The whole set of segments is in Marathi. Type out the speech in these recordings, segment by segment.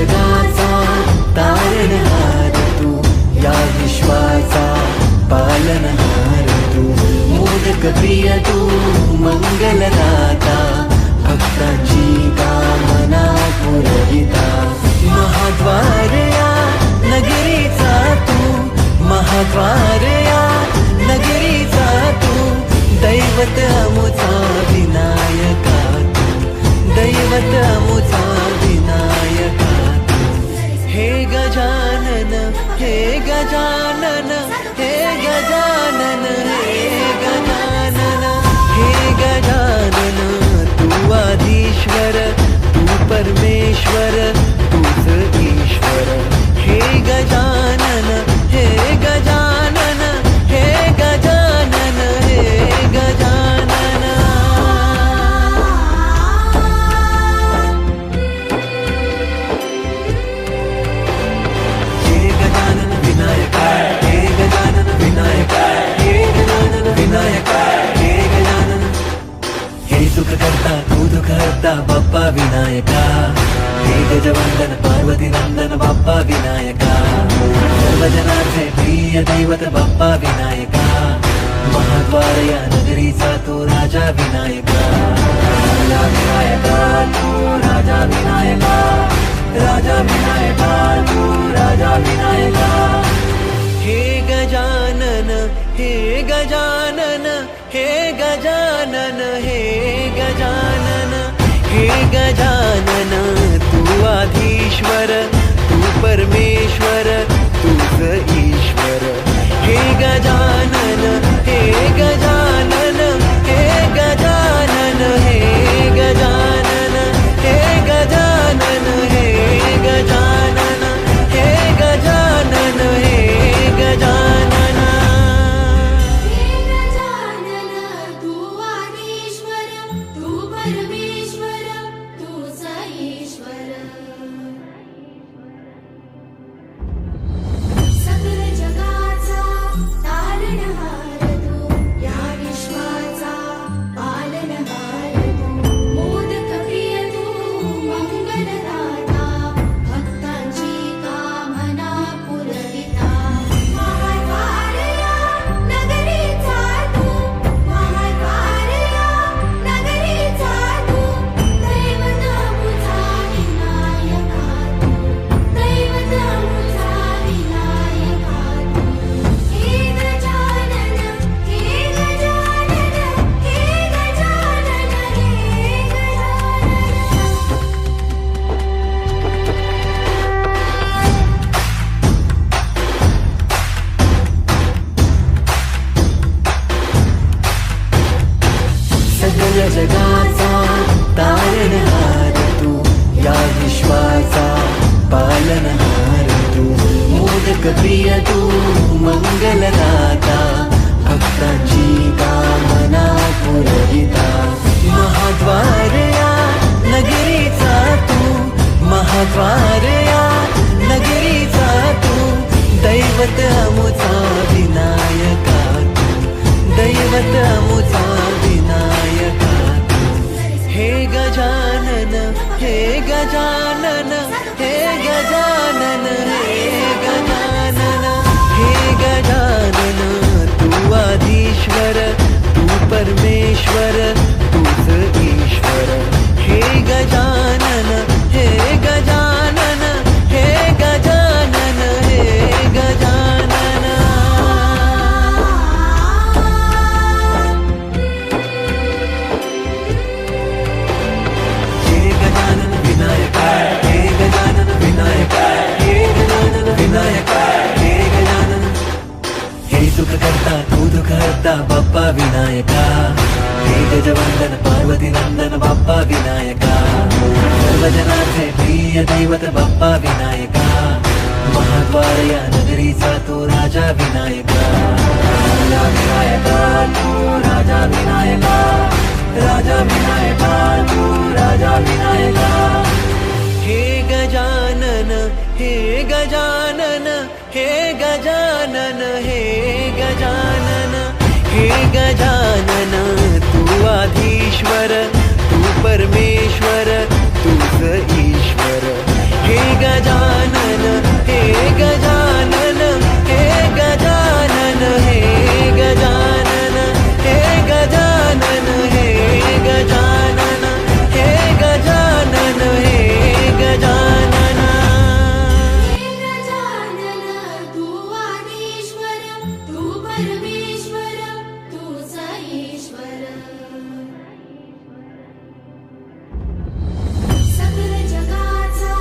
जगाचा तारणहार तू, या विश्वाचा पालनहार तू, मोदक प्रिय तू, मंगलदाता, भक्तांची कामना पुरविता, महाद्वार या नगरीचा तू, महाद्वार या नगरीचा तू, दैवत अमुचा विनायका तू, दैवत अमुचा विनायका तू. हे गजानन, हे गजानन, हे गजानन, हे गजानन, हे गजानन, तू आधीश्वर, तू परमेश्वर, तूच ईश्वर. हे गजानन, हे गजानन, हे गजानन, हे गजानन. हे गजानन विनायका, हे गजानन विनायका, हे गजानन विनायका, हे गजानन. हे सुख करता तू दुःख हरता बाप्पा विनायका, हे गजवंदन पार्वती नंदन बाप्पा विनायका, सर्वजनांचे प्रिय दैवत बाप्पा विनायका, महाद्वार या नगरीचा तू राजा विनायका, राजा विनायका तू राजा विनायका, राजा विनायका तू राजा विनायका. हे गजानन, हे गजानन, हे गजानन, हे गजानन, हे गजानन, तू आधीश्वर, तू परमेश्वर, तूच ईश्वर. हे गजानन, हे गजानन, हे गजानन, हे गजानन, हे गजानन, हे गजानन, हे गजानन, हे गजानन. हे गजानन, तू आधीश्वर, तू परमेश्वर, तूच ईश्वर. सकल जगाचा तारणहार तू, या विश्वाचा पालनहार तू, मोदक प्रिय तू, मंगलदाता, भक्तांची कामना पुरविता, महाद्वार या नगरीचा तू, महाद्वार या नगरीचा तू, दैवत अमुचा विनायका तू, दैवत अमुचा विनायका तू. हे गजानन, हे गजानन, हे गजानन, हे सगळ जगाचा तारणहार तू, या विश्वाचा पालनहार तू, मोदक प्रिय तू, मंगलदाता, भक्तांची कामना पुरविता, महाद्वार या नगरीचा तू, महाद्वार या नगरीचा तू, दैवत अमुचा विनायका तू, दैवत अमुचा विनायका तू. हे गजानन, हे गजानन, हे गजानन, हे गजानन, हे गजानन, तू आधीश्वर, तू परमेश्वर, तूच ईश्वर. हे गजानन, हे गजानन, हे गजानन, हे गजानन. हे गजानन विनायका, हे गजानन विनायका, हे गजानन विनायका, हे गजानन. हे सुख करता तू दुःख हरता बाप्पा विनायका, हे गजवंदन पार्वती नंदन बाप्पा विनायका, सर्वजनांचे प्रिय दैवत बाप्पा विनायका, महाद्वार या नगरीचा तू राजा विनायका, राजा विनायका तू राजा विनायका, राजा विनायका तू राजा विनायका. हे गजानन, हे गजानन, हे गजानन, हे गजानन, हे गजानन, तू आधीश्वर, तू परमेश्वर, तूच ईश्वर. हे गजानन हे गजानन हे गजानन हे गजानन हे गजानन हे गजानन हे गजानन हे गजानन हे गजानन तू आदिश्वर तू परमेश्वर तूच ईश्वर सकल जगाचा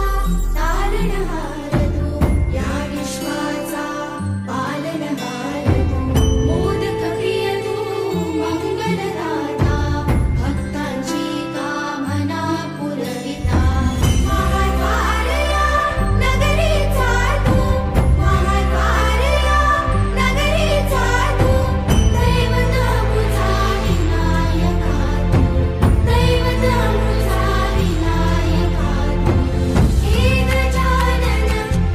तारणहार तू या विश्वाचा पालनहार तू मोदक प्रिय तू मंगलदाता भक्तांची कामना पुरविता महाद्वारया नगरीचा तू महाद्वारया नगरीचा तू दैवत मुझा विनायका तू दैवत मुझा विनायका तू हे गजानन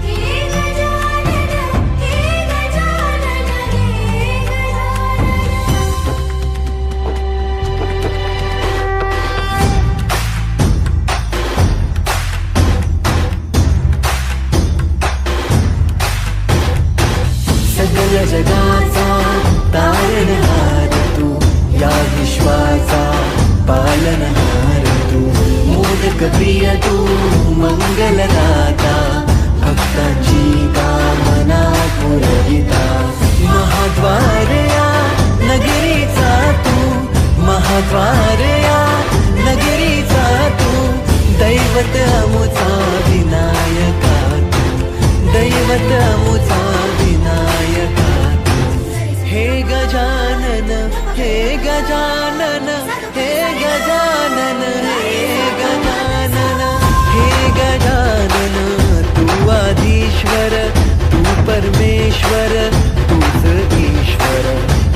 हे गजानन हे गजानन हे गजानन सकल जगाचा तारणहार तू या विश्वाचा पालनहार तू मोदक प्रिय तू मंगलदाता भक्तांची कामना पुरविता महाद्वारया नगरीचा तू महाद्वारया नगरीचा तू दैवत अमुचा विनायका तू दैवत अमुचा विनायका तू हे गजानन हे गजानन हे गजानन हे गजानन हे गजानन तू आदिश्वर तू परमेश्वर तूच ईश्वर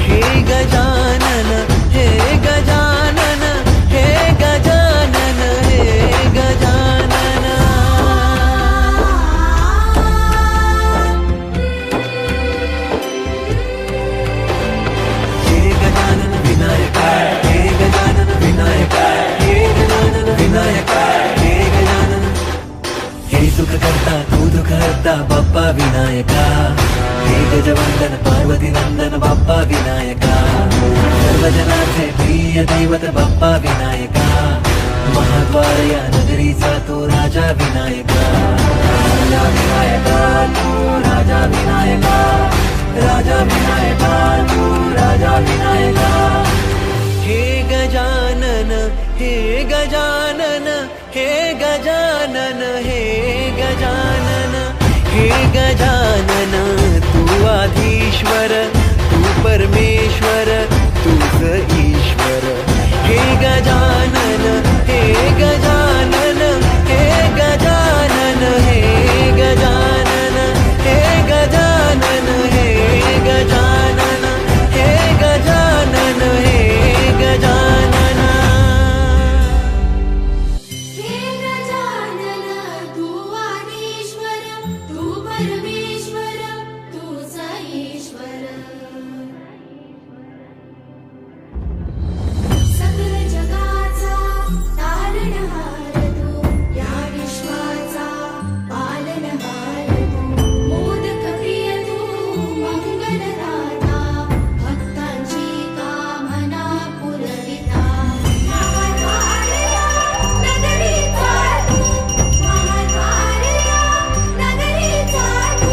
हे गजानन हे गजानन हे गजानन हे गजानन हे गजानन विनायक हे गजानन विनायक हे गजानन विनायक हे गजानन हे सुख करता तू दुःख हरता बाप्पा विनायका हे गजवंदन पार्वती नंदन बाप्पा विनायका सर्वजनांचे प्रिय दैवत बाप्पा विनायका महाद्वारया नगरीचा तो राजा विनायका राजा विनायका तू राजा विनायका राजा विनायका तू राजा विनायका हे गजानन हे गजानन हे गजानन हे गजानन हे गजानन तू आधीश्वर तू परमेश्वर तूच ईश्वर हे गजानन हे गजानन हे गजानन हे गजानन हे गजानन हे गजानन हे गजानन हे गजानन हे गजानन तू आदिश्वर तू परमेश्वर तूच ईश्वर सकल जगाचा तारणहार तू या विश्वाचा पालनहार तू मोदक प्रिय तू मंगलदाता भक्तांची कामना पुरविता महाद्वारया नगरीचा तू महाद्वारया नगरीचा तू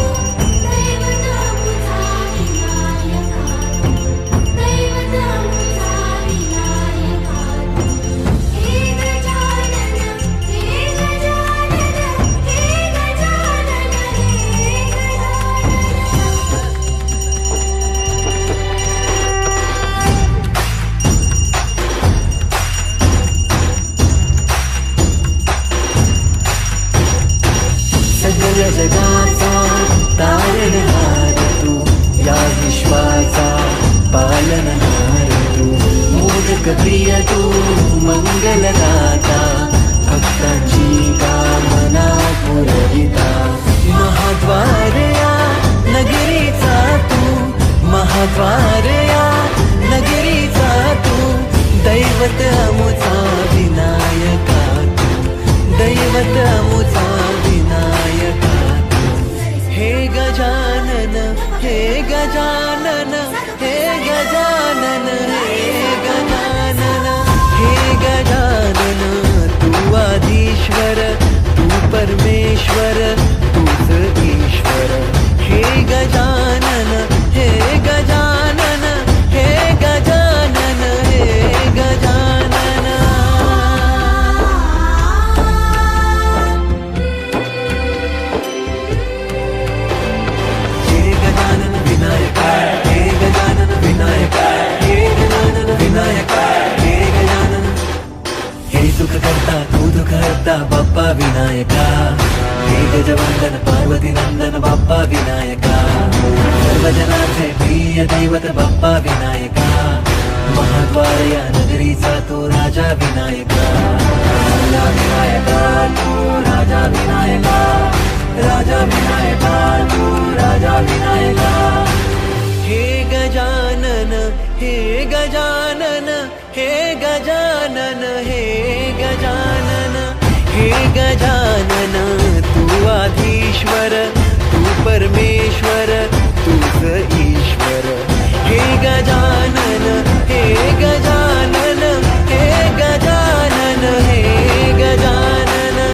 दैवत मुझा विनायका तू दैवत मुझा विनायका तू हे गजानन हे गजानन हे गजानन सकल जगाचा तारणहार तू या विश्वाचा पालनहार तू मोदक प्रिय तू मंगलदाता भक्तांची कामना पुरविता महाद्वारया नगरीचा तू महाद्वारया नगरीचा तू दैवत अमुचा विनायका तू दैवत अमुचा विनायका हे गजानन हे गजानन हे गजानन हे गजानन तू आदिश्वर तू परमेश्वर तूच ईश्वर हे गजानन हे गजानन हे गजानन हे गजानन हे गजानन विनायक हे गजानन विनायक हे गजानन विनायक हे गजानन हे सुख करता तू दुःख हरता बाप्पा विनायका हे गजवंदन पार्वती नंदन बाप्पा विनायका सर्वजनांचे प्रिय दैवत बाप्पा विनायका महाद्वार या नगरीचा तो राजा विनायका राजा विनायका तू राजा विनायका राजा विनायका तू राजा विनायका हे गजानन हे गजानन हे गजानन हे गजानन हे गजानन तू आधीश्वर तू परमेश्वर